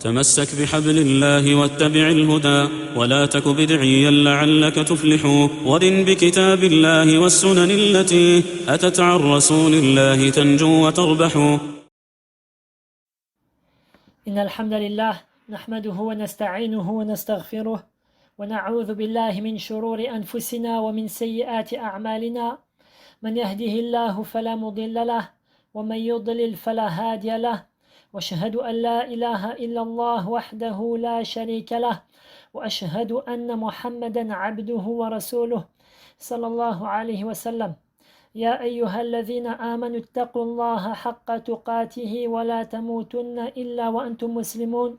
تمسك بحبل الله واتبع الهدى ولا تك بدعيا لعلك تفلح ورن بكتاب الله والسنن التي أتت عن رسول الله تنجو وتربح. إن الحمد لله نحمده ونستعينه ونستغفره ونعوذ بالله من شرور أنفسنا ومن سيئات أعمالنا من يهده الله فلا مضل له ومن يضلل فلا هادي له وأشهد أن لا إله إلا الله وحده لا شريك له وأشهد أن محمدا عبده ورسوله صلى الله عليه وسلم. يا أيها الذين آمنوا اتقوا الله حق تقاته ولا تموتن إلا وأنتم مسلمون.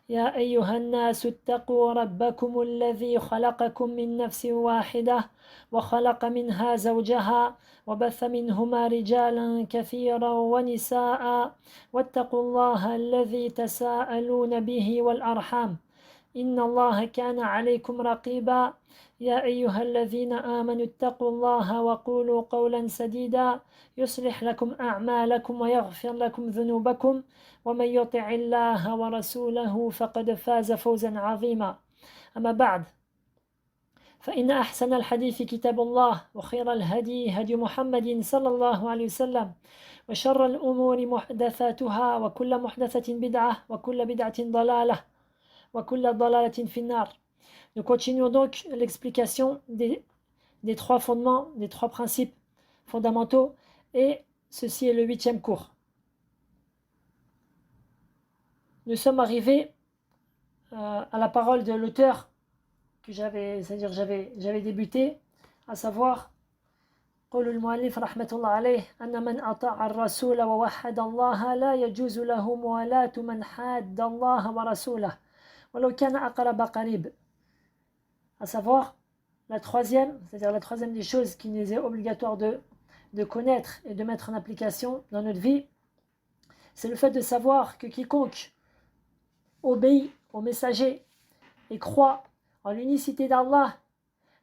يا أيها الناس اتقوا ربكم الذي خلقكم من نفس واحدة وخلق منها زوجها وبث منهما رجالا كثيرا ونساء واتقوا الله الذي تساءلون به والأرحام إن الله كان عليكم رقيبا. يا أيها الذين آمنوا اتقوا الله وقولوا قولا سديدا يصلح لكم أعمالكم ويغفر لكم ذنوبكم ومن يطع الله ورسوله فقد فاز فوزا عظيما. أما بعد، فإن أحسن الحديث كتاب الله وخير الهدي هدي محمد صلى الله عليه وسلم وشر الأمور محدثاتها وكل محدثة بدعة وكل بدعة ضلالة وكل ضلالة في النار. Nous continuons donc l'explication des trois fondements, des trois principes fondamentaux, et ceci est le 8e cours. Nous sommes arrivés à la parole de l'auteur que j'avais débuté, à savoir قول المؤلف رحمة الله عليه أن من أطاع الرسول ووحد الله لا يجوز له موالاة من حاد الله ورسوله ولو كان أقرب قريب. À savoir, la troisième des choses qui nous est obligatoire de connaître et de mettre en application dans notre vie, c'est le fait de savoir que quiconque obéit au messager et croit en l'unicité d'Allah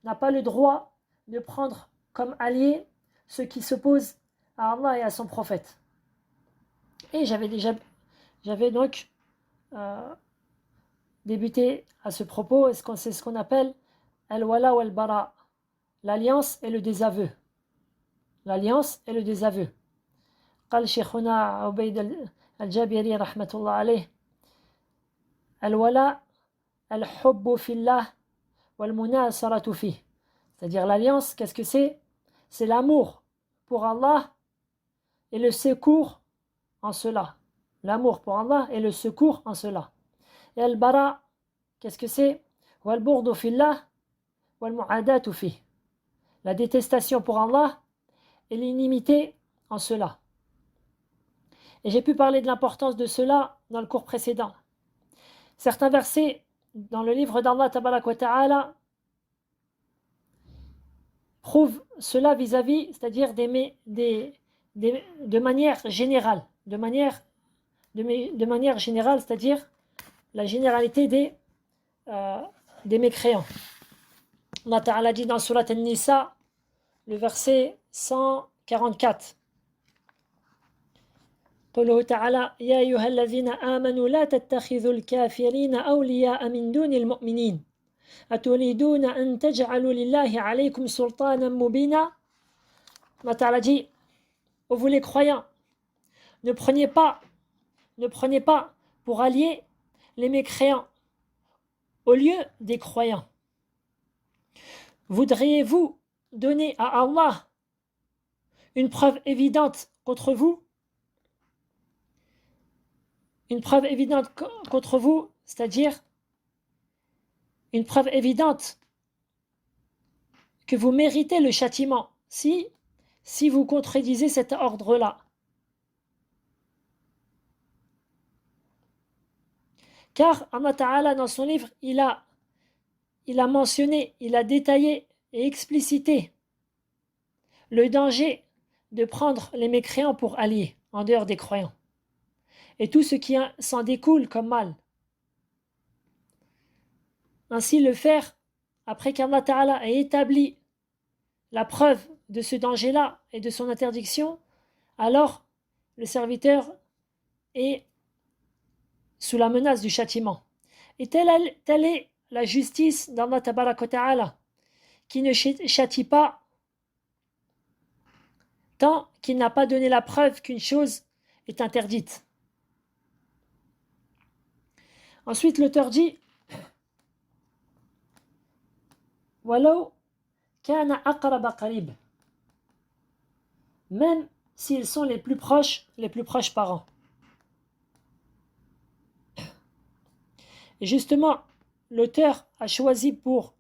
n'a pas le droit de prendre comme alliés ceux qui s'opposent à Allah et à son prophète. Et j'avais donc débuté à ce propos, c'est ce qu'on appelle Al-Wala wal-Bara, l'alliance et le désaveu. L'alliance et le désaveu. قال شيخنا عبيد الجابري رحمة الله عليه الولاء الحب في الله والمناصرة فيه. C'est-à-dire l'alliance, qu'est-ce que c'est? C'est l'amour pour Allah et le secours en cela. L'amour pour Allah et le secours en cela. Et al-Bara, qu'est-ce que c'est? Wal-Bughdu fillah wal-Mu'adatu fih. La détestation pour Allah et l'inimité en cela. Et j'ai pu parler de l'importance de cela dans le cours précédent. Certains versets dans le livre d'Allah Tabarak wa Ta'ala prouvent cela vis-à-vis, c'est-à-dire de manière générale, de manière générale, c'est-à-dire la généralité des mécréants. Allah Ta'ala dit dans Surat An-Nisa, le verset 144. قوله تعالى يا أيها الذين آمنوا لا تتخذوا الكافرين أولياء من دون المؤمنين أتريدون أن تجعلوا لله عليكم سلطانا مبينا. Allah Ta'ala dit, ô vous les croyants, ne prenez pas pour alliés les mécréants au lieu des croyants. Voudriez-vous donner à Allah une preuve évidente contre vous? Une preuve évidente contre vous, c'est-à-dire une preuve évidente que vous méritez le châtiment si vous contredisez cet ordre-là. Car Allah Ta'ala dans son livre, il a mentionné, il a détaillé et explicité le danger de prendre les mécréants pour alliés en dehors des croyants et tout ce qui s'en découle comme mal. Ainsi le faire, après qu'Allah Ta'ala ait établi la preuve de ce danger-là et de son interdiction, alors le serviteur est sous la menace du châtiment. Et telle est la justice d'Allah Tabaraka wa Ta'ala, qui ne châtie pas tant qu'il n'a pas donné la preuve qu'une chose est interdite. Ensuite, l'auteur dit Walau kana aqraba qarib, même s'ils sont les plus proches parents. Et justement, l'auteur a choisi pour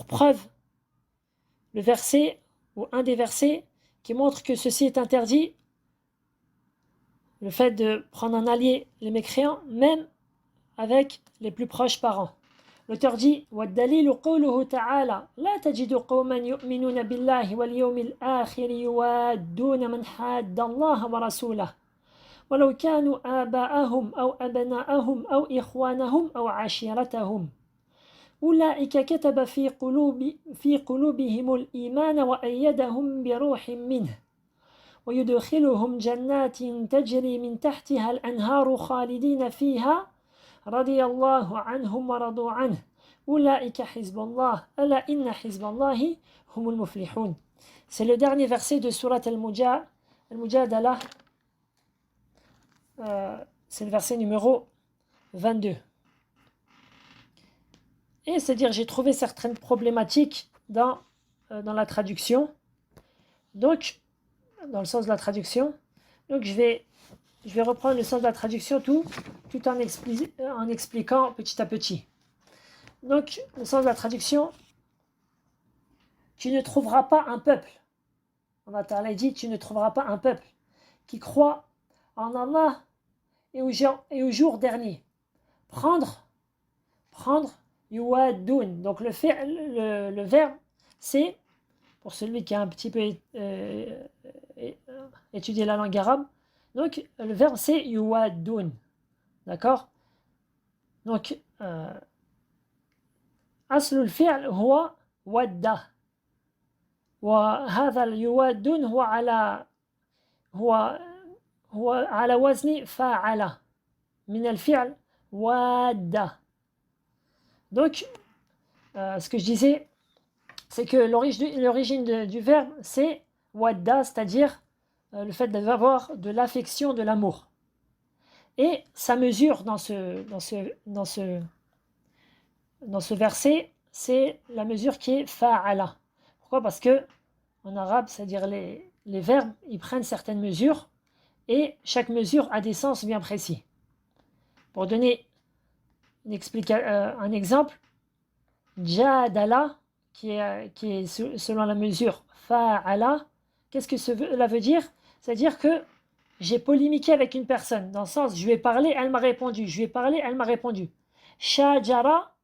preuve le verset ou un des versets qui montre que ceci est interdit, le fait de prendre en allié les mécréants, même avec les plus proches parents. L'auteur dit وَالدَّلِيلُ قَوْلُهُ تَعَالَى لَا تَجِدُ قَوْمًا يُؤْمِنُونَ بِاللَّهِ وَالْيَوْمِ الْآخِرِ يُوَادُّونَ مَنْ حَادَّ اللَّهَ وَرَسُولَهُ وَلَوْ كَانُوا آبَاءَهُمْ أَوْ أَبْنَاءَهُمْ أَوْ إِخْوَانَهُمْ أَوْ عَشِيرَتَهُمْ أولئك كتب في قلوبهم الإيمان وأيدهم بروح منه ويدخلهم جنات تجري من تحتها الأنهار خالدين فيها رضي الله عنهم ورضوا عنه أولئك حزب الله ألا إن حزب الله هم المفلحون. C'est le dernier verset de Surat Al-Mujadala. C'est le verset numéro 22. Et c'est-à-dire, j'ai trouvé certaines problématiques dans la traduction. Donc, dans le sens de la traduction. Donc, je vais reprendre le sens de la traduction tout en expliquant petit à petit. Donc, le sens de la traduction, tu ne trouveras pas un peuple. Allah Ta'ala dit, tu ne trouveras pas un peuple qui croit en Allah et au jour dernier. Prendre, yuwadoun. Donc le verbe, c'est, pour celui qui a un petit peu étudié la langue arabe, donc le verbe c'est yuwadoun. D'accord? Donc, أصل الفعل هو ودة وهذا اليوادون هو على وزن فاعل من الفعل ودة. Donc, ce que je disais, c'est que l'origine du verbe, c'est wadda, c'est-à-dire le fait d'avoir de l'affection, de l'amour. Et sa mesure dans ce verset, c'est la mesure qui est fa'ala. Pourquoi? Parce que en arabe, c'est-à-dire les verbes, ils prennent certaines mesures et chaque mesure a des sens bien précis. Pour donner un exemple, jadala, qui est selon la mesure fa'ala, qu'est-ce que cela veut dire? C'est-à-dire que j'ai polémiqué avec une personne, dans le sens, je lui ai parlé, elle m'a répondu, je lui ai parlé, elle m'a répondu. Shajara,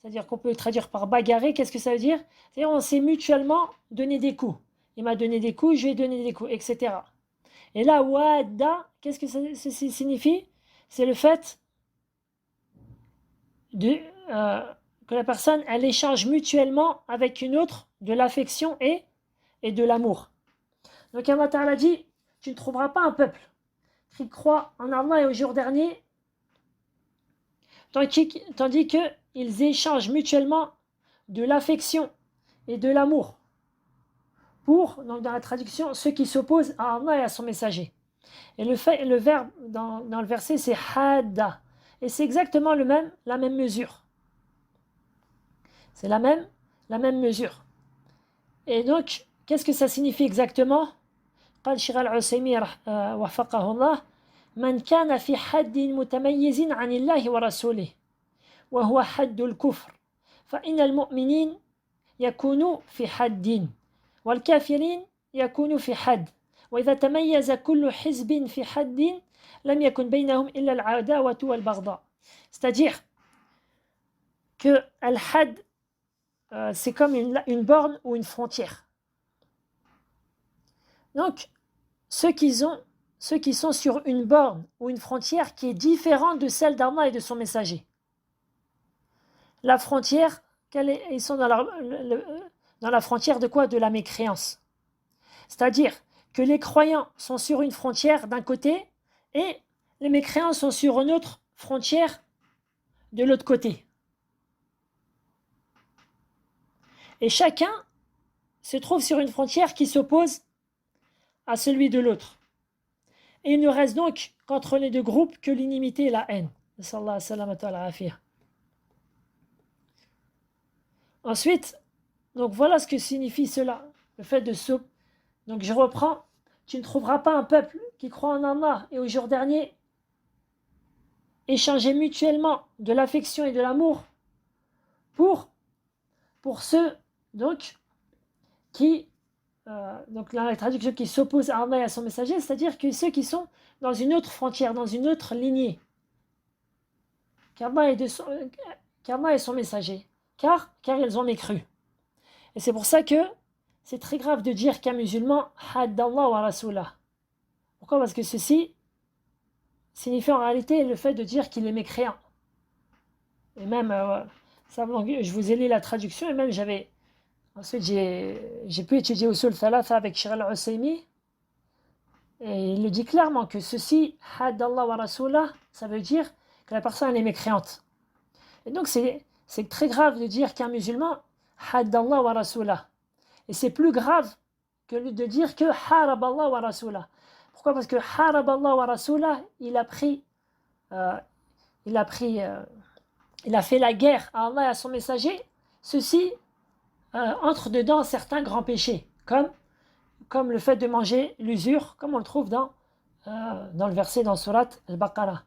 c'est-à-dire qu'on peut traduire par bagarrer, qu'est-ce que ça veut dire? C'est-à-dire on s'est mutuellement donné des coups. Il m'a donné des coups, je lui ai donné des coups, etc. Et là, wada, qu'est-ce que ça signifie? C'est le fait que la personne, elle échange mutuellement avec une autre de l'affection et de l'amour. Donc Allah Ta'ala dit, tu ne trouveras pas un peuple qui croit en Allah et au jour dernier, tandis qu'ils échangent mutuellement de l'affection et de l'amour pour, donc dans la traduction, ceux qui s'opposent à Allah et à son messager. Et le verbe dans le verset, c'est hadda. Et c'est exactement la même mesure. C'est la même mesure. Et donc, qu'est-ce que ça signifie exactement? قال الشيخ العثيمين وفقه الله من كان في حد متميز عن الله ورسوله وهو حد الكفر فإن المؤمنين يكونوا في حد والكافرين يكونوا في حد وإذا تميز كل حزب في حد لم يكن بينهم إلا العداوة والبغضاء. C'est-à-dire que al-had, c'est comme une borne ou une frontière. Donc, ceux qui sont sur une borne ou une frontière qui est différente de celle d'Allah et de son messager. La frontière, ils sont dans la frontière de quoi? De la mécréance. C'est-à-dire que les croyants sont sur une frontière d'un côté et les mécréants sont sur une autre frontière de l'autre côté. Et chacun se trouve sur une frontière qui s'oppose à celui de l'autre. Et il ne reste donc qu'entre les deux groupes que l'inimité et la haine. Ensuite, donc voilà ce que signifie cela, le fait de se... Donc je reprends, tu ne trouveras pas un peuple qui croit en Allah et au jour dernier échanger mutuellement de l'affection et de l'amour pour ceux donc qui donc la traduction qui s'oppose à Allah et à son messager, c'est-à-dire que ceux qui sont dans une autre frontière, dans une autre lignée, qu'Allah est son messager, car ils ont mécru. Et c'est pour ça que c'est très grave de dire qu'un musulman haddallah wa rasulah. Pourquoi? Parce que ceci signifie en réalité le fait de dire qu'il est mécréant. Et même, ça, je vous ai lu la traduction, et même ensuite j'ai pu étudier Usul Thalatha avec Sheikh al-Usaymi, et il le dit clairement que ceci, haddallah wa rasulah, ça veut dire que la personne est mécréante. Et donc c'est très grave de dire qu'un musulman haddallah wa rasulah. Et c'est plus grave que de dire que haraballah wa rasulah. Pourquoi? Parce que haraballah wa rasulah, il a fait la guerre à Allah et à son messager. Ceci entre dedans certains grands péchés, comme le fait de manger l'usure, comme on le trouve dans le verset dans Surat al-Baqarah.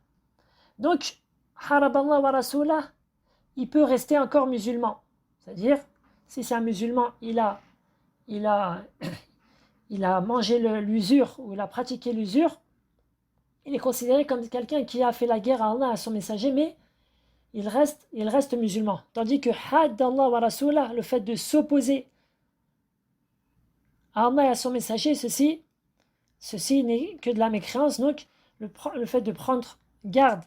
Donc, haraballah wa rasulah, il peut rester encore musulman. C'est-à-dire, si c'est un musulman, il a mangé l'usure ou il a pratiqué l'usure, il est considéré comme quelqu'un qui a fait la guerre à Allah et à son messager, mais il reste musulman. Tandis que haddallah wa rasulah, le fait de s'opposer à Allah et à son messager, ceci n'est que de la mécréance. Donc le fait de prendre garde,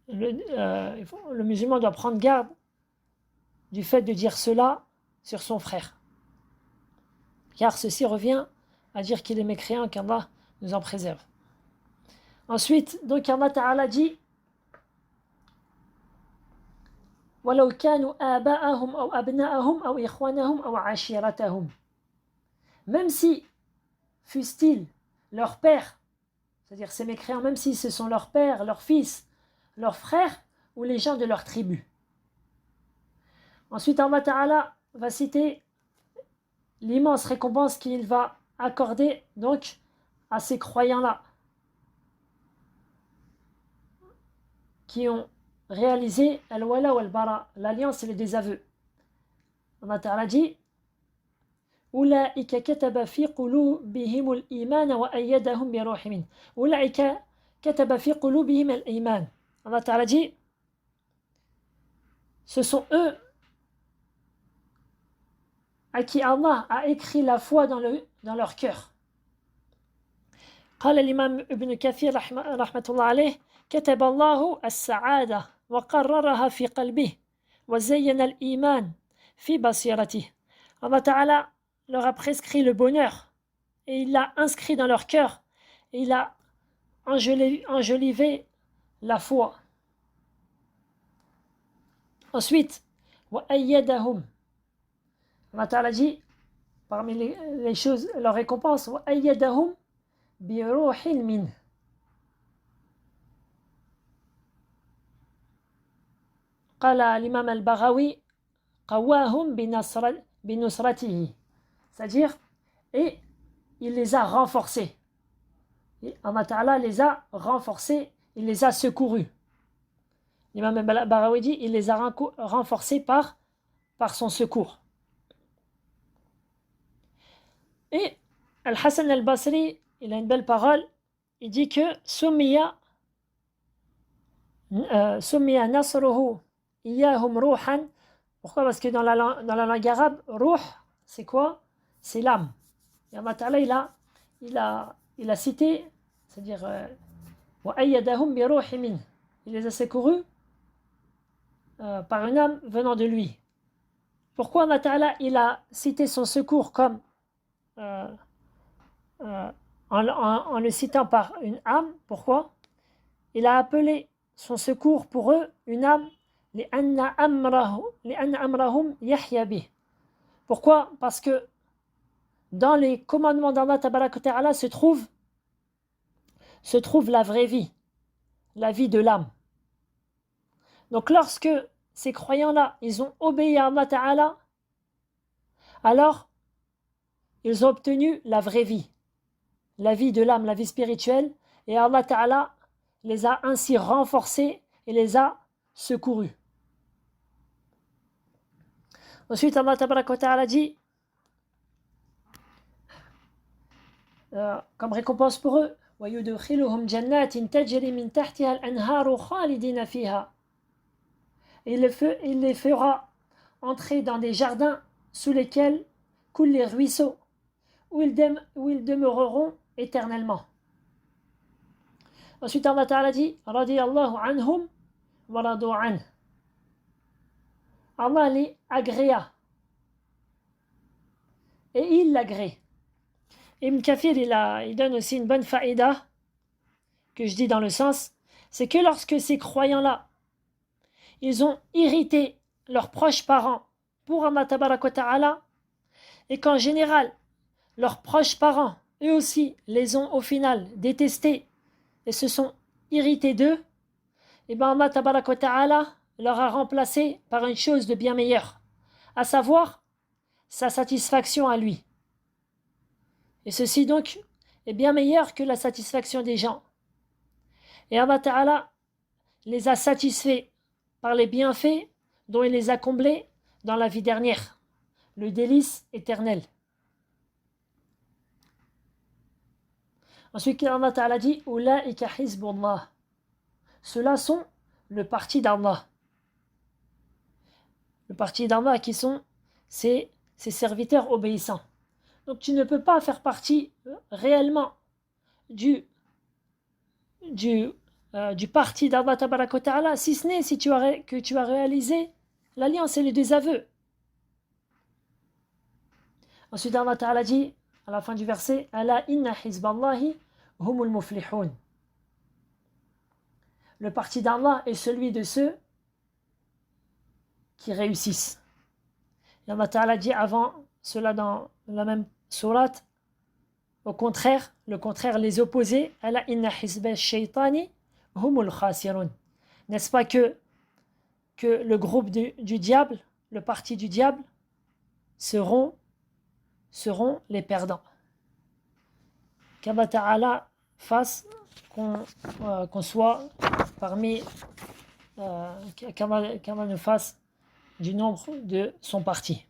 le musulman doit prendre garde du fait de dire cela sur son frère, car ceci revient à dire qu'il est mécréant, qu'Allah nous en préserve. Ensuite, donc Allah Ta'ala dit وَلَوْ كَانُوا آبَاءَهُمْ أَوْ أَبْنَاءَهُمْ أَوْ إِخْوَانَهُمْ أَوْ عَشِيرَتَهُمْ. Même si fussent-ils leur père, c'est-à-dire ces mécréants, même si ce sont leurs pères, leurs fils, leurs frères ou les gens de leur tribu. Ensuite, Allah Ta'ala va citer l'immense récompense qu'il va accorder donc à ces croyants-là qui ont réalisé al-wala wal-bara, l'alliance et le désaveu. Allah Ta'ala dit أولئك كتب في قلوبهم الإيمان وأيدهم بروح منه. أولئك كتب في قلوبهم الإيمان. Allah Ta'ala dit ce sont eux à qui Allah a écrit la foi dans leur cœur. قال الإمام ابن كثير رحمة الله عليه كتب الله السعادة وقررها في قلبه وزين الإيمان في بصيرته. Allah Ta'ala leur a prescrit le bonheur et il l'a inscrit dans leur cœur et il a enjolivé la foi. Ensuite, وَأَيَّدَهُمْ. Allah Ta'ala dit, parmi les choses, leur récompense, وَأَيَّدَهُمْ بِرُوحٍ مِّنْهُ. قال الإمام البغوي قواهم بنصرته. C'est-à-dire, et il les a renforcés. Allah Ta'ala les a renforcés, il les a secourus. L'imam al-Barawi dit, il les a renforcés par son secours. Et Al-Hassan al-Basri, il a une belle parole, il dit que Summiya nasruhu iyahum ruhan. Pourquoi? Parce que dans la langue arabe, ruh, c'est quoi? C'est l'âme. Et Allah Ta'ala, il a cité, c'est-à-dire وَأَيَّدَهُمْ بِرُوحٍ مِّنْهُ. Il les a secourus par une âme venant de lui. Pourquoi Allah Ta'ala, il a cité son secours comme en le citant par une âme? Pourquoi? il a appelé son secours pour eux une âme. لأن أمرهم يحيا به. Pourquoi? Parce que dans les commandements d'Allah Tabaraka wa Ta'ala se trouve la vraie vie, la vie de l'âme. Donc lorsque ces croyants-là, ils ont obéi à Allah Ta'ala, alors ils ont obtenu la vraie vie, la vie de l'âme, la vie spirituelle, et Allah Ta'ala les a ainsi renforcés et les a secourus. Ensuite, Allah Tabaraka wa Ta'ala dit, comme récompense pour eux, وَيُدْخِلُهُمْ جَنَّاتٍ تَجْرِي مِنْ تَحْتِهَا الْأَنْهَارُ خَالِدِينَ فِيهَا. Il les fera entrer dans des jardins sous lesquels coulent les ruisseaux, où ils demeureront éternellement. Ensuite, Allah Ta'ala dit, radiyallahu anhum wa radu an. Allah les agréa et il l'agrée. Ibn Kathir, il donne aussi une bonne faïda que je dis dans le sens, c'est que lorsque ces croyants-là, ils ont irrité leurs proches parents pour Allah Tabaraka wa Ta'ala, et qu'en général, leurs proches parents, eux aussi, les ont au final détestés et se sont irrités d'eux, et bien Allah Tabaraka wa Ta'ala leur a remplacé par une chose de bien meilleure, à savoir sa satisfaction à lui. Et ceci donc est bien meilleur que la satisfaction des gens. Et Allah Ta'ala les a satisfaits par les bienfaits dont il les a comblés dans la vie dernière, le délice éternel. Ensuite, Allah Ta'ala dit « Ulaika hizbullah » Ceux-là sont le parti d'Allah. Le parti d'Allah qui sont ses serviteurs obéissants. Donc tu ne peux pas faire partie réellement du parti d'Allah Tabaraka wa Ta'ala, si ce n'est si tu as réalisé l'alliance et les deux aveux. Ensuite Allah Ta'ala dit à la fin du verset, Ala inna hizballahi humul muflihun. Le parti d'Allah est celui de ceux qui réussissent. Et Allah Ta'ala dit avant cela dans la même sourate, au contraire, le contraire, les opposés, Ala inna hizba shaytani humul khasirun. N'est-ce pas que le groupe du diable, le parti du diable, seront les perdants. Qu'Allah Ta'ala fasse qu'on soit parmi, qu'Allah nous fasse du nombre de son parti.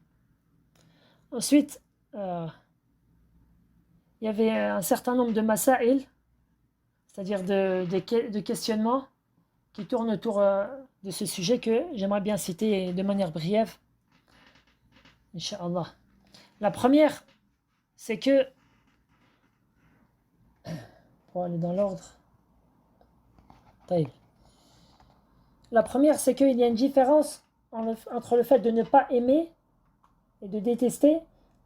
Ensuite, il y avait un certain nombre de masail, c'est-à-dire de questionnements qui tournent autour de ce sujet que j'aimerais bien citer de manière brève, Inch'Allah. La première, c'est que, pour aller dans l'ordre, la première, c'est qu'il y a une différence entre le fait de ne pas aimer et de détester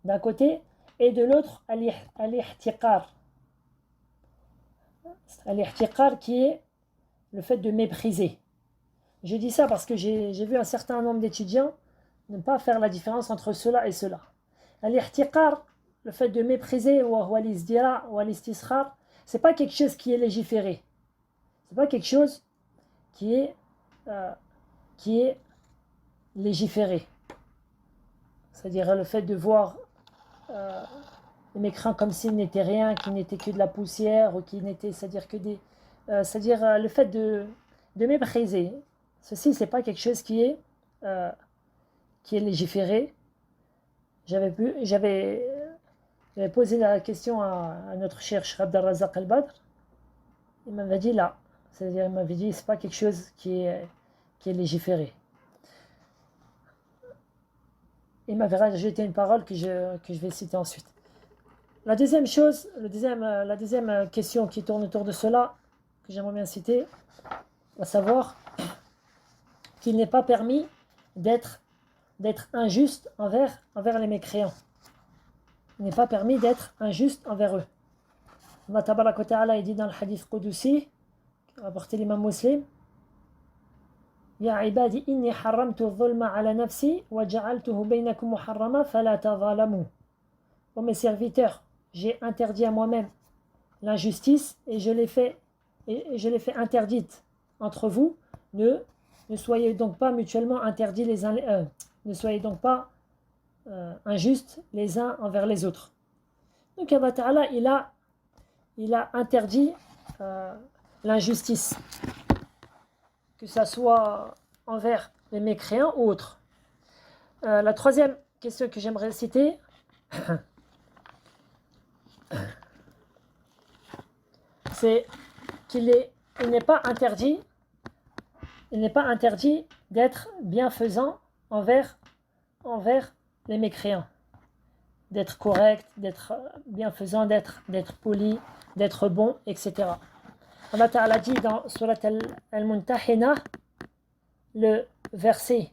d'un côté, et de l'autre, al-ihtiqar. Al-ihtiqar qui est le fait de mépriser. Je dis ça parce que j'ai vu un certain nombre d'étudiants ne pas faire la différence entre cela et cela. Al-ihtiqar, le fait de mépriser, ou al-izdira, ou al-istiskhar, c'est pas quelque chose qui est légiféré. C'est pas quelque chose qui est légiféré. C'est-à-dire le fait de voir les mécréants comme s'ils n'étaient rien, qu'ils n'étaient que de la poussière, ou qu'ils n'étaient, c'est-à-dire que le fait de mépriser. Ceci, c'est pas quelque chose qui est légiféré. J'avais posé la question à notre cher Abd al-Razak al-Badr. Il m'avait dit là. C'est-à-dire, il m'avait dit, c'est pas quelque chose qui est légiféré. Il m'avait rajouté une parole que je vais citer ensuite. La deuxième chose, la deuxième question qui tourne autour de cela, que j'aimerais bien citer, à savoir qu'il n'est pas permis d'être injuste envers les mécréants. Il n'est pas permis d'être injuste envers eux. Allah Tabaraka wa Ta'ala dit dans le hadith Qudusi, rapporté l'imam Muslim. Ya ibadi inni haramtu dhulma ala nafsi wa ja'altuhu baynakum muharrama fala tadhalamu. Ô mes serviteurs, j'ai interdit à moi-même l'injustice et je l'ai fait interdite entre vous. Ne soyez donc pas mutuellement interdits les uns ne soyez donc pas injustes les uns envers les autres. Donc Allah Ta'ala il a interdit l'injustice, que ça soit envers les mécréants ou autres. La troisième question que j'aimerais citer, c'est qu'il n'est pas interdit d'être bienfaisant envers les mécréants, d'être correct, d'être bienfaisant, d'être poli, d'être bon, etc. Allah Ta'ala dit dans Surat Al-Muntahina, le verset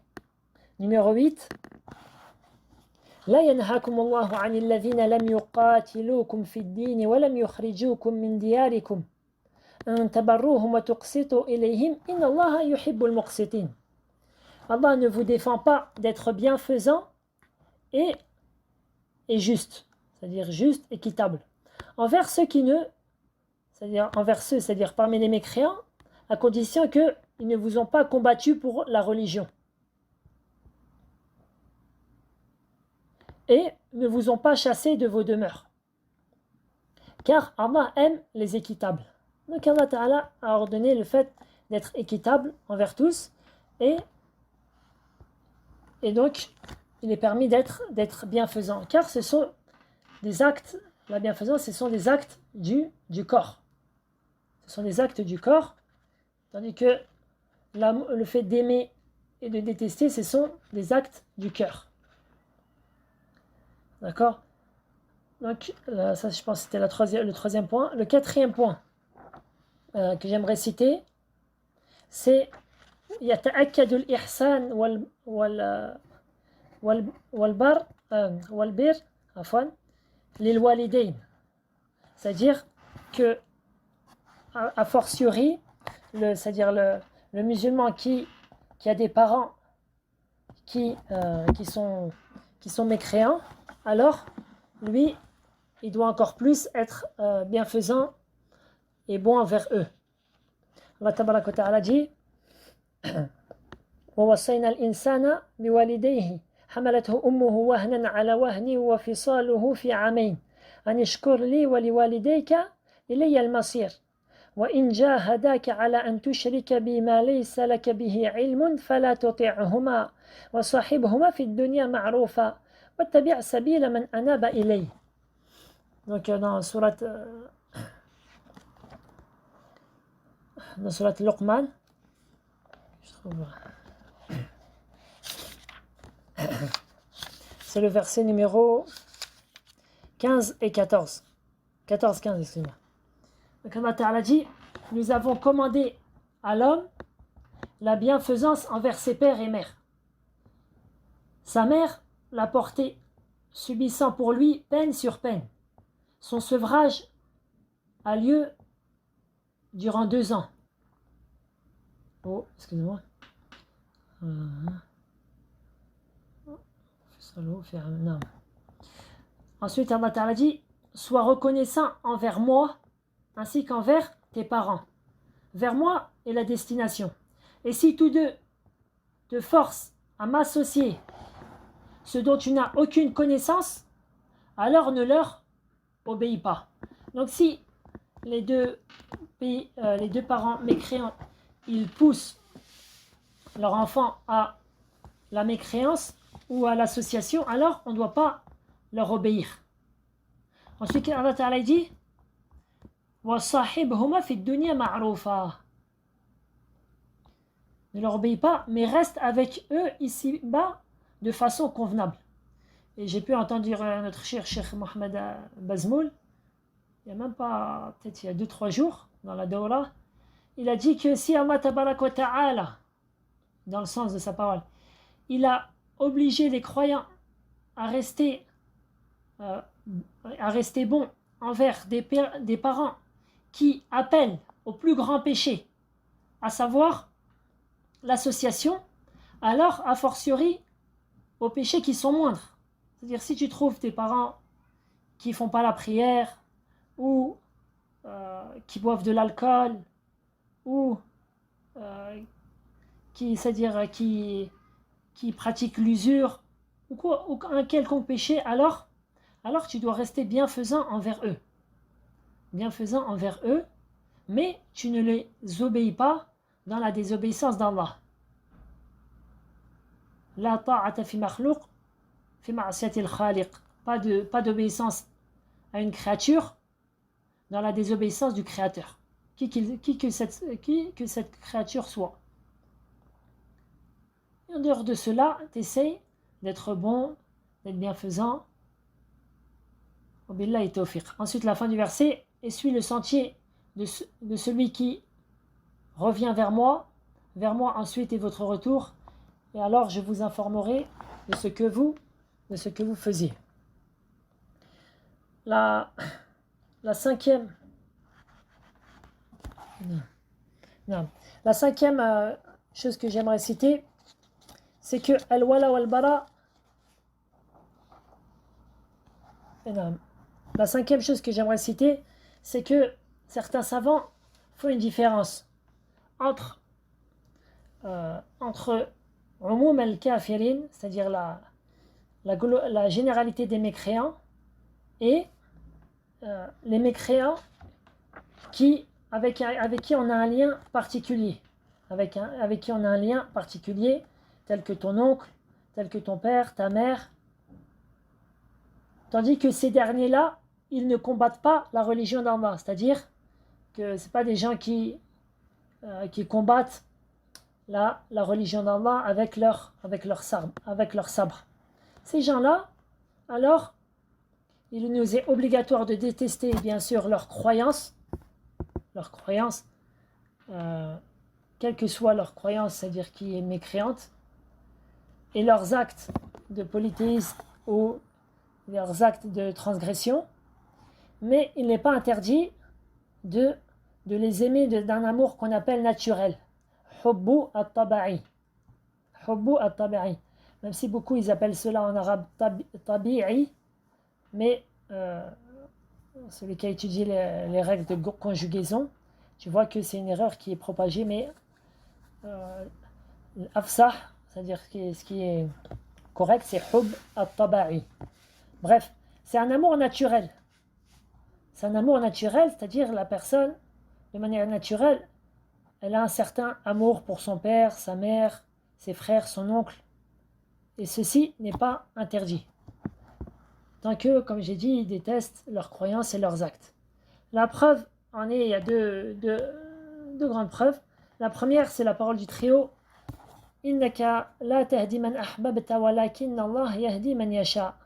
numéro 8, لا ينهاكم الله عن الذين لم يقاتلوكم في الدين ولم يخرجوكم من دياركم أن تبروهم وتقسطوا إليهم إن الله يحب المقسطين. Allah ne vous défend pas d'être bienfaisant et juste, c'est-à-dire juste, équitable, envers ceux c'est-à-dire parmi les mécréants, à condition qu'ils ne vous ont pas combattu pour la religion et ne vous ont pas chassé de vos demeures. Car Allah aime les équitables. Donc Allah Ta'ala a ordonné le fait d'être équitable envers tous et donc il est permis d'être bienfaisant. Car ce sont des actes, la bienfaisance, ce sont des actes du corps. Ce sont des actes du corps, tandis que le fait d'aimer et de détester, ce sont des actes du cœur. D'accord? Donc, ça, je pense que c'était le troisième point. Le quatrième point que j'aimerais citer, c'est يتأكد الإحسان والبر عفوا للوالدين. C'est-à-dire que a fortiori, c'est-à-dire le musulman qui a des parents qui sont mécréants, alors lui, il doit encore plus être bienfaisant et bon envers eux. Allah Tabaraka wa Ta'ala dit ووصينا الإنسان بوالديه حملته أمه وهنا على وهن وفصاله في عامين أن اشكر لي ولوالديك إلي المصير وإن جاهداك على أن تشرك بي ما ليس لك به علم فلا تطعهما وصاحبهما في الدنيا معروفا واتبع سبيل من أناب إلي. Donc dans surat Luqman, je trouve c'est le verset numéro 15 et 14. 14-15, excusez-moi. Donc Allah Ta'ala dit, nous avons commandé à l'homme la bienfaisance envers ses pères et mères. Sa mère l'a porté, subissant pour lui peine sur peine. Son sevrage a lieu durant 2 ans. Oh, excusez-moi. Ensuite, Allah Ta'ala dit, sois reconnaissant envers moi ainsi qu'envers tes parents. Vers moi est la destination. Et si tous deux te forcent à m'associer ce dont tu n'as aucune connaissance, alors ne leur obéis pas. Donc si les deux parents mécréants, ils poussent leur enfant à la mécréance ou à l'association, alors on ne doit pas leur obéir. Ensuite, Allah Ta'ala dit وَصَاحِبْهُمَا فِي الدُّنْيَا مَعْرُوفًا. Ne leur obéis pas, mais reste avec eux ici-bas de façon convenable. Et j'ai pu entendre notre cher Cheikh Mohamed Bazmoul, il n'y a même pas, peut-être il y a 2-3 jours, dans la Dawla, il a dit que si Allah Tabarak wa Ta'ala, dans le sens de sa parole, il a obligé les croyants à rester bons envers des parents qui appellent au plus grand péché à savoir l'association, alors a fortiori aux péchés qui sont moindres. C'est-à-dire si tu trouves tes parents qui font pas la prière, ou qui boivent de l'alcool, ou c'est-à-dire qui pratiquent l'usure, ou un quelconque péché, alors tu dois rester bienfaisant envers eux. Bienfaisant envers eux, mais tu ne les obéis pas dans la désobéissance d'Allah. La ta'ata fi makhlouq fi ma'siyati al-khaliq. Pas d'obéissance à une créature dans la désobéissance du Créateur, qui que cette créature soit. Et en dehors de cela, tu essaies d'être bon, d'être bienfaisant. Wabillahi tawfiq. Ensuite, la fin du verset, et suis le sentier de celui qui revient vers moi ensuite est votre retour, et alors je vous informerai de ce que vous faisiez. La cinquième chose que j'aimerais citer, c'est que al-wala wal-bara. La cinquième chose que j'aimerais citer, c'est que certains savants font une différence entre umum al-kafirin, c'est-à-dire la généralité des mécréants, et les mécréants avec qui on a un lien particulier, avec qui on a un lien particulier, tel que ton oncle, tel que ton père, ta mère. Tandis que ces derniers-là, ils ne combattent pas la religion d'Allah, c'est-à-dire que ce n'est pas des gens qui combattent la religion d'Allah avec leur sabre. Ces gens-là, alors, il nous est obligatoire de détester bien sûr leur croyance, quelle que soit leur croyance, c'est-à-dire qui est mécréante, et leurs actes de polythéisme ou leurs actes de transgression, mais il n'est pas interdit de les aimer d'un amour qu'on appelle naturel. Hubbu at-taba'i. Hubbu at-taba'i. Même si beaucoup ils appellent cela en arabe tabi'i, mais celui qui a étudié les règles de conjugaison, tu vois que c'est une erreur qui est propagée, mais l'afsah, c'est-à-dire ce qui est correct, c'est hub at-taba'i. Bref, c'est un amour naturel. C'est un amour naturel, c'est-à-dire la personne, de manière naturelle, elle a un certain amour pour son père, sa mère, ses frères, son oncle. Et ceci n'est pas interdit. Tant que, comme j'ai dit, ils détestent leurs croyances et leurs actes. La preuve en est, il y a deux grandes preuves. La première, c'est la parole du trio. Innaka la tahdi man ahbabta walakin Allah yahdi man yasha.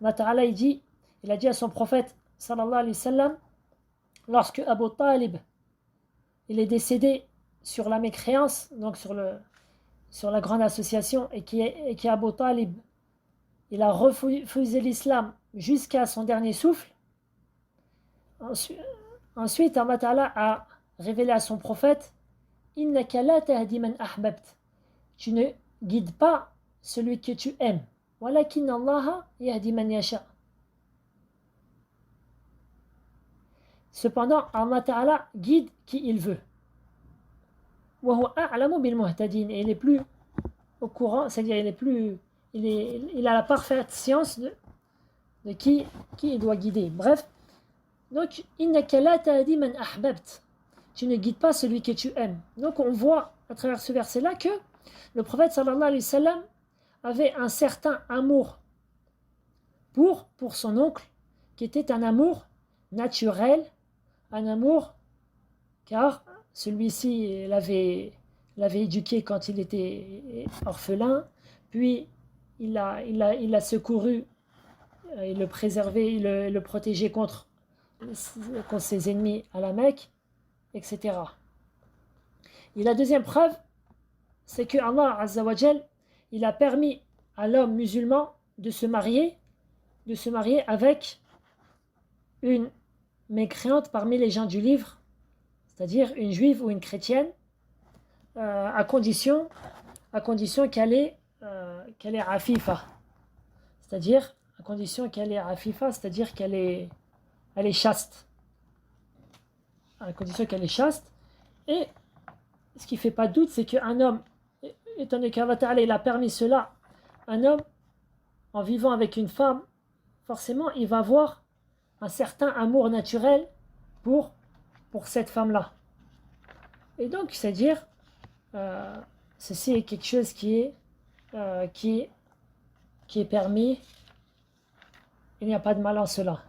Allah Ta'ala il a dit à son prophète sallallahu alayhi wa sallam, lorsque Abu Talib il est décédé sur la mécréance, donc sur la grande association, et qui Abu Talib il a refusé l'islam jusqu'à son dernier souffle. Ensuite Allah Ta'ala a révélé à son prophète, innaka la tahdi man ahbabt, tu ne guides pas celui que tu aimes, walakin Allah yahdi man yasha. Cependant, Allah Ta'ala guide qui il veut. Wa huwa a'lamu bil muhtadin, et il est plus au courant, c'est-à-dire il a la parfaite science de qui il doit guider. Bref, donc innaka la tahdi man ahbabt, tu ne guides pas celui que tu aimes. Donc on voit à travers ce verset-là que le prophète sallallahu alayhi wa sallam avait un certain amour pour son oncle, qui était un amour naturel, un amour car celui-ci l'avait éduqué quand il était orphelin, puis il l'a secouru, il le préservait, il le protégeait contre ses ennemis à la Mecque, etc. Et la deuxième preuve, c'est que Allah Azza wa Jal, il a permis à l'homme musulman de se marier avec une mécréante parmi les gens du livre, c'est-à-dire une juive ou une chrétienne, à condition qu'elle est afifa, c'est-à-dire à condition qu'elle est afifa, c'est-à-dire elle est chaste, à condition qu'elle est chaste. Et ce qui ne fait pas de doute, c'est qu'un homme, étant donné qu'Allah Ta'ala il a permis cela, un homme en vivant avec une femme, forcément il va avoir un certain amour naturel pour cette femme-là. Et donc, c'est-à-dire, ceci est quelque chose qui est permis. Il n'y a pas de mal en cela.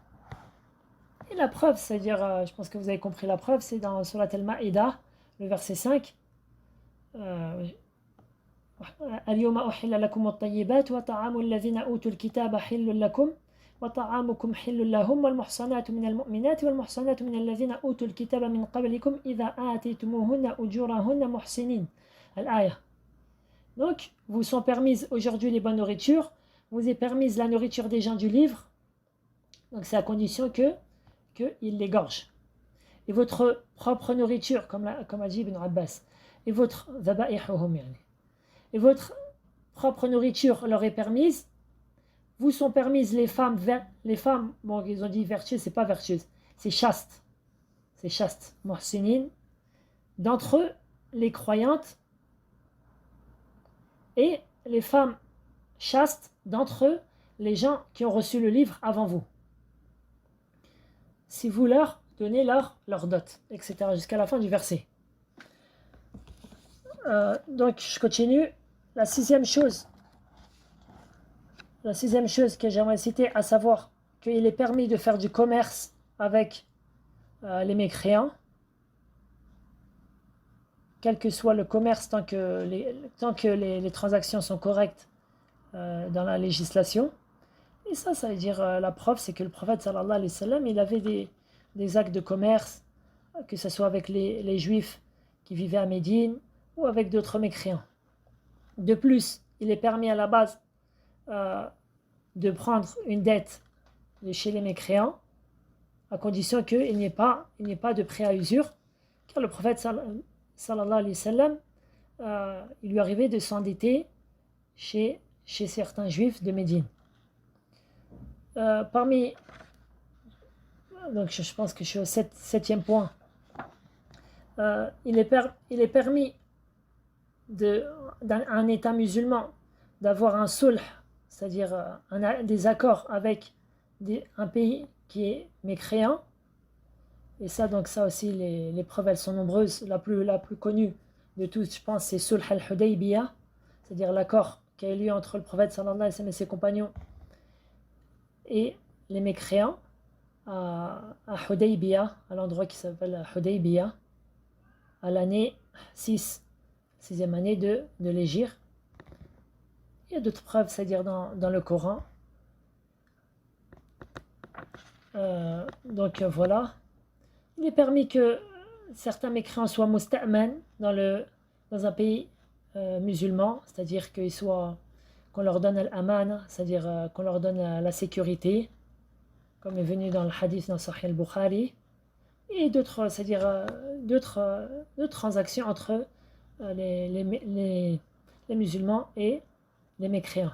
Et la preuve, c'est-à-dire, je pense que vous avez compris la preuve, c'est dans Surat Al-Ma'ida, le verset 5. اليوم أحل لكم الطيبات وطعام الذين أوتوا الكتاب حل لكم وطعامكم حل لهم والمحصنات من المؤمنات والمحصنات من الذين أوتوا الكتاب من قبلكم إذا آتيتموهن أجورهن محسنين. الآية. Donc, vous sont permises aujourd'hui les bonnes nourritures, vous est permise la nourriture des gens du livre, donc c'est à condition qu'ils l'égorgent. Et votre propre nourriture, comme a dit Ibn Abbas, et votre et votre propre nourriture leur est permise, vous sont permises les femmes, bon, ils ont dit vertueuses, c'est pas vertueuse, c'est chaste, muhsinin, d'entre eux, les croyantes, et les femmes chastes, d'entre eux, les gens qui ont reçu le livre avant vous. Si vous leur donnez leur dot, etc., jusqu'à la fin du verset. Donc, je continue. La sixième chose que j'aimerais citer, à savoir qu'il est permis de faire du commerce avec les mécréants, quel que soit le commerce, tant que les transactions sont correctes dans la législation. Et ça veut dire, la preuve, c'est que le prophète sallallahu alayhi wa sallam, il avait des actes de commerce, que ce soit avec les juifs qui vivaient à Médine ou avec d'autres mécréants. De plus, il est permis à la base de prendre une dette de chez les mécréants, à condition qu'il n'y ait pas de prêt à usure, car le prophète sallallahu alayhi wa sallam, il lui arrivait de s'endetter chez certains juifs de Médine. Donc je pense que je suis au septième point. Il est permis dans un État musulman d'avoir un sulh, c'est-à-dire des accords avec un pays qui est mécréant. Et ça aussi, les preuves, elles sont nombreuses. La plus connue de toutes, je pense, c'est Sulh al-Hudaybiyah, c'est-à-dire l'accord qui a eu lieu entre le prophète sallallahu alayhi wa sallam et ses compagnons et les mécréants à Hudaybiyah, à l'endroit qui s'appelle Hudaybiyah, à l'année 6e année de l'Hégire. Il y a d'autres preuves, c'est-à-dire dans le Coran. Donc voilà. Il est permis que certains mécréants soient musta'man dans un pays musulman, c'est-à-dire qu'on leur donne al-aman, c'est-à-dire qu'on leur donne la sécurité, comme est venu dans le hadith dans Sahih al-Bukhari, et d'autres, c'est-à-dire d'autres transactions entre les musulmans et les mécréants.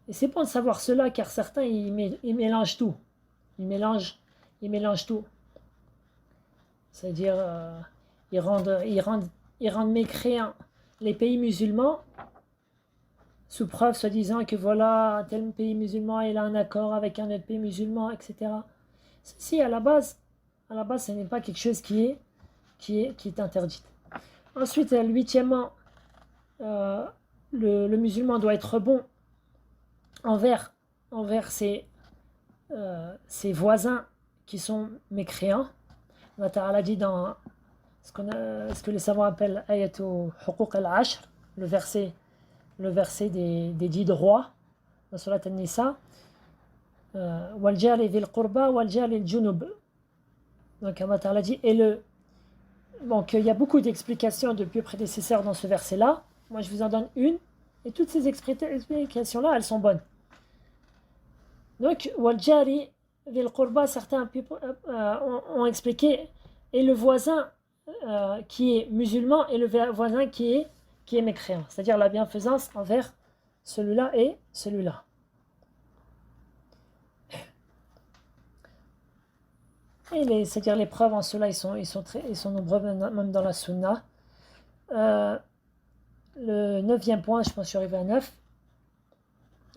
Et c'est bon de savoir cela, car certains ils mélangent tout. Ils mélangent tout. C'est-à-dire ils rendent mécréants les pays musulmans sous preuve soi-disant que voilà, un tel pays musulman il a un accord avec un autre pays musulman, etc. Ceci à la base ce n'est pas quelque chose qui est interdit. Ensuite, huitièmement, le musulman doit être bon envers ses voisins qui sont mécréants. Allah Ta'ala dit dans ce que les savants appellent ayatu huquq al-ashr, le verset des 10 droits dans Surat An-Nisa, wal jari dhil qurba wal jari al-junub. Donc Allah Ta'ala dit, donc il y a beaucoup d'explications depuis prédécesseurs dans ce verset-là. Moi je vous en donne une, et toutes ces explications-là, elles sont bonnes. Donc wal jari dhil qurba, certains ont expliqué, et le voisin qui est musulman et le voisin qui est mécréant. C'est-à-dire la bienfaisance envers celui-là et celui-là. Et c'est-à-dire les preuves en cela, ils sont nombreux, même dans la sunna. Le 9e point, je pense que je suis arrivé à 9.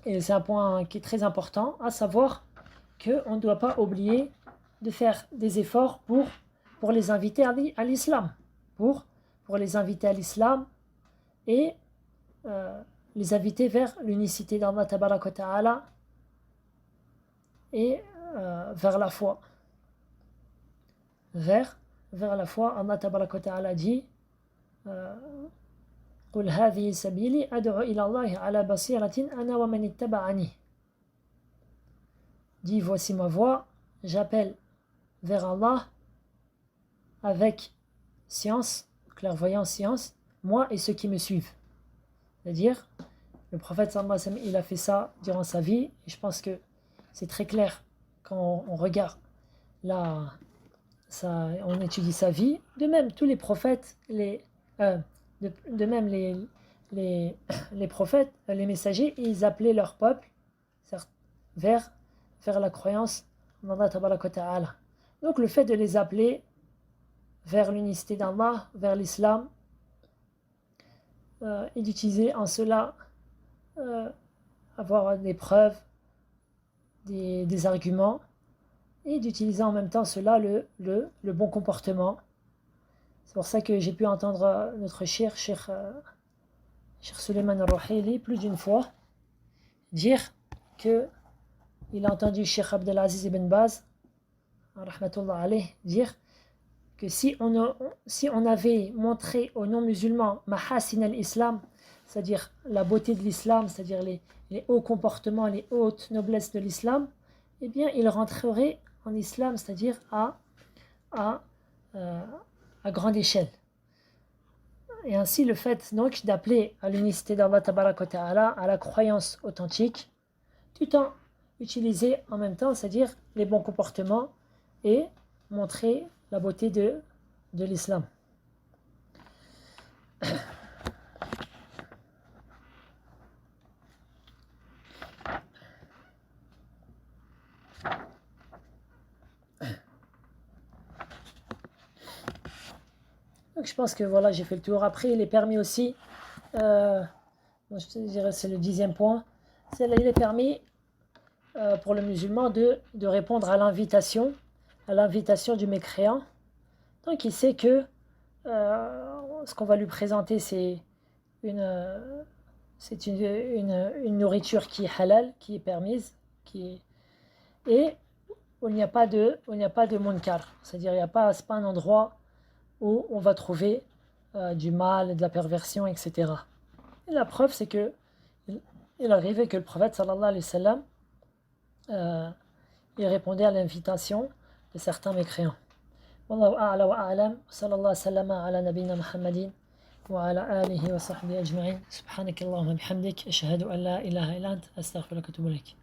Et c'est un point qui est très important, à savoir qu'on ne doit pas oublier de faire des efforts pour les inviter à l'islam. Pour les inviter à l'islam et les inviter vers l'unicité d'Allah Tabaraka wa Ta'ala et vers la foi. Vers la foi, Allah Tabaraka wa Ta'ala dit قل هذه سبيلي أدعو إلى الله على بصيرة أنا ومن اتبعني. Dis voici ma voie, j'appelle vers Allah avec science, clairvoyance, science, moi et ceux qui me suivent. C'est-à-dire, le prophète sallallahu alayhi wa sallam, il a fait ça durant sa vie, et je pense que c'est très clair quand on regarde là, on étudie sa vie. De même, tous les prophètes, de même les prophètes, les messagers, ils appelaient leur peuple vers la croyance en Allah Tabaraka wa Ta'ala. Donc le fait de les appeler vers l'unicité d'Allah, vers l'islam, et d'utiliser en cela avoir des preuves, des arguments, et d'utiliser en même temps cela le bon comportement. C'est pour ça que j'ai pu entendre notre cher Suleiman al-Ruhaili plus d'une fois dire que il a entendu Cheikh Abdelaziz ibn Baz rahmatullah alayh dire que si on avait montré aux non-musulmans mahasin al-islam, c'est-à-dire la beauté de l'islam, c'est-à-dire les hauts comportements, les hautes noblesses de l'islam, eh bien ils rentreraient en islam, c'est-à-dire à grande échelle. Et ainsi le fait donc d'appeler à l'unicité d'Allah Tabaraka wa Ta'ala, à la croyance authentique, tout en utiliser en même temps, c'est-à-dire les bons comportements et montrer la beauté de l'islam. Donc je pense que voilà, j'ai fait le tour. Après, il est permis aussi, je dirais c'est le 10e point, il est permis pour le musulman de répondre à l'invitation du mécréant. Donc il sait que ce qu'on va lui présenter, c'est une nourriture qui est halal, qui est permise, et où il n'y a pas de munkar, c'est-à-dire c'est pas un endroit où on va trouver du mal, de la perversion, etc. Et la preuve, c'est que il arrivait que le prophète sallallahu alayhi wa sallam il répondait à l'invitation de certains mécréants. Wallahu a'la wa a'lam, sallallahu wa sallama ala nabina Muhammadin wa ala alihi wa sahbihi ajma'in. Subhanakallahumma bihamdik, ashhadu an la ilaha illa ant, astaghfiruka wa atubu ilaik.